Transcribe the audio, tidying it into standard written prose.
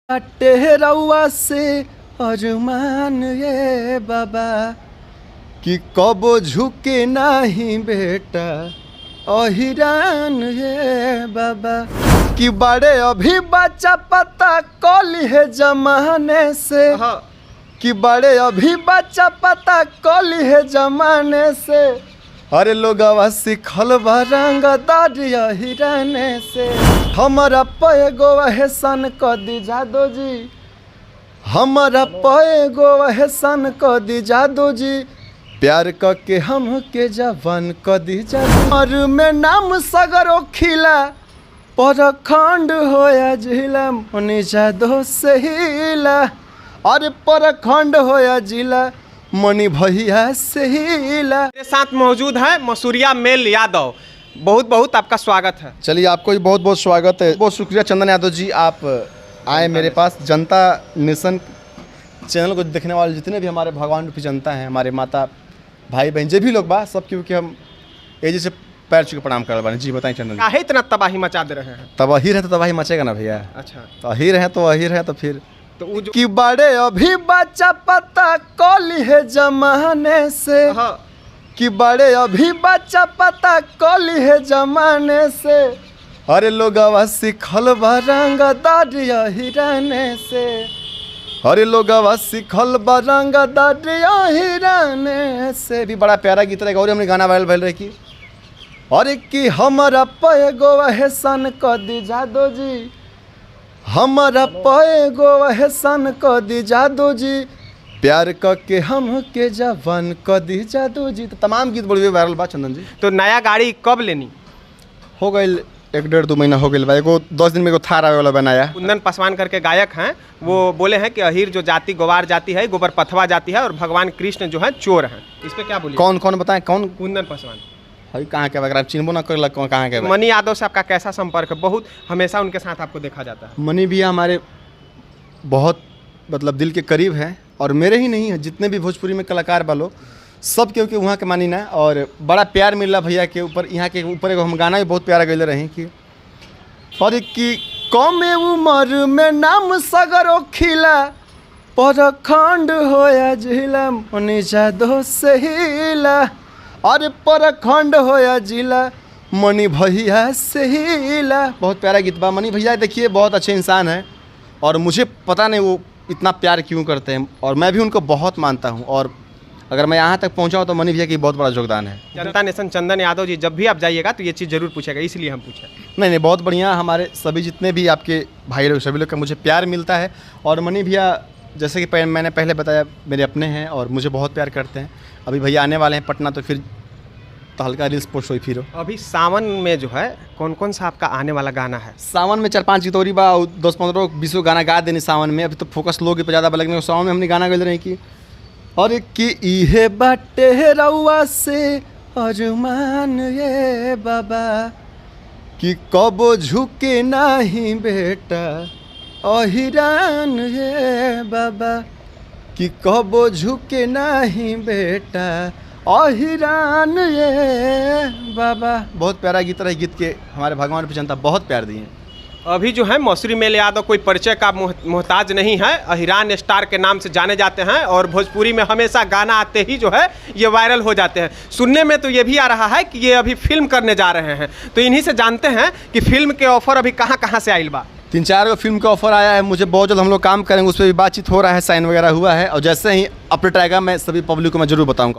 टेहरौआ से अरमान ये बाबा कि कबो झुके नहीं बेटा अहिरान ये बाबा कि बड़े अभी बच्चा पता कली है जमाने से कि बड़े अभी बच्चा पता कली है जमाने से अरे लोग सिखल रंगदारी हिराने से हमारा पैगो एहसान क दी जादो जी हमारा पैगो एहसान क दी जादो जी प्यार के हम के जवान क दी जादो और में नाम सगरो खिला परखंड होया जिला मनी जादो से हिला और परखंड होया जिला मनी भैया से हिला। मेरे साथ मौजूद है मसूरिया मेल यादव, बहुत बहुत आपका स्वागत है। चलिए आपको भी बहुत बहुत स्वागत है। बहुत शुक्रिया चंदन यादव जी, आप आए मेरे पास। जनता नेशन चैनल को देखने वाले जितने भी हमारे भगवान रूपी जनता हैं, हमारे माता भाई बहन जो भी लोग बा सब क्योंकि हम एजी से पैर छू के प्रणाम कर रहे हैं। जी बताएं चंदन, काहे इतना तबाही मचा दे रहे हैं? तबाही है तो तबाही मचेगा ना भैया। अच्छा, अहीर है तो फिर तो वो जो कि बड़े अभी बच्चा पता कली है जमाने से कि बड़े अभी बच्चा पता कली है जमाने से अरे लोग सिखल रंगदारी हिराने से अरे लोग सिखल रंगदारी हिराने से भी बड़ा प्यारा गीत रहेगा। और हमने गाना वायरल भैल रहे कि अरे कि हमारा पैगो एहसान क दी जादो जी हमारा पैगो एहसान क दी जादो जी प्यार के हम के जवान क दी जादो जी। तो तमाम गीत बड़े वायरल बा चंदन जी। तो नया गाड़ी कब लेनी? हो गई 1-1.5-2 महीना हो गई बा। एगो 10 दिन में एगो थार आवे वाला बनाया। कुंदन पासवान करके गायक हैं, वो बोले हैं कि अहीर जो जाति गवार जाति है, गोबर पथवा जाति है और भगवान कृष्ण जो है चोर हैं। इस पे क्या बोलिए? कौन बताएं? कौन? कुंदन पासवान भाई कहाँ के वगैरह चिन्हबो ना कर कहाँ के? मनी यादव से आपका कैसा संपर्क है? बहुत हमेशा उनके साथ आपको देखा जाता है। मनी भी हमारे बहुत मतलब दिल के करीब है और मेरे ही नहीं है, जितने भी भोजपुरी में कलाकार वालों सब क्योंकि वहाँ के मानी ना। और बड़ा प्यार मिल रहा भैया के ऊपर, यहाँ के ऊपर एगो हम गाना भी बहुत प्यारा गैले रहे कि और कि कम उम्र में नाम सगरो खिला परखंड होया जिला मनी जादो से हिला और परखंड होया जिला मनी भैया से हिला। बहुत प्यारा गीत बा। मनी भैया देखिए बहुत अच्छे इंसान हैं और मुझे पता नहीं वो इतना प्यार क्यों करते हैं और मैं भी उनको बहुत मानता हूँ। और अगर मैं यहाँ तक पहुँचा हूँ तो मनी भैया की बहुत बड़ा योगदान है। जनता नेशन चंदन यादव जी, जब भी आप जाइएगा तो ये चीज़ जरूर पूछेगा, इसलिए हम पूछे। नहीं बहुत बढ़िया। हमारे सभी जितने भी आपके भाई लोग सभी लोग का मुझे प्यार मिलता है। और मनी भैया जैसे कि मैंने पहले बताया मेरे अपने हैं और मुझे बहुत प्यार करते हैं। अभी भैया आने वाले हैं पटना तो फिर तो हल्का रील्स पोस्ट हुई फिर। अभी सावन में जो है कौन कौन सा आपका आने वाला गाना है? सावन में 4-5 गीतौरी बा, 10-15-20 गाना गा देनी सावन में। अभी तो फोकस लोग पर ज़्यादा लगने सावन में हमने गाना गा रहे कि और कि इहे बाटे रउआ से अरमान ये बाबा कि कबो झुके नहीं बेटा अहिरान ये बाबा कि कबो झुके नहीं बेटा अहिरान ये बाबा। बहुत प्यारा गीत रहा। गीत के हमारे भगवान पे जनता बहुत प्यार दिए। अभी जो है मसूरी मेल यादव कोई परिचय का मोहताज नहीं है, अहिरान स्टार के नाम से जाने जाते हैं और भोजपुरी में हमेशा गाना आते ही जो है ये वायरल हो जाते हैं। सुनने में तो ये भी आ रहा है कि ये अभी फिल्म करने जा रहे हैं, तो इन्हीं से जानते हैं कि फिल्म के ऑफर अभी कहाँ कहाँ से आइल बा। 3-4 फिल्म का ऑफर आया है मुझे। बहुत जल्द हम लोग काम करेंगे, उस पर भी बातचीत हो रहा है, साइन वगैरह हुआ है और जैसे ही अपडेट आएगा मैं सभी पब्लिक को मैं जरूर बताऊँगा।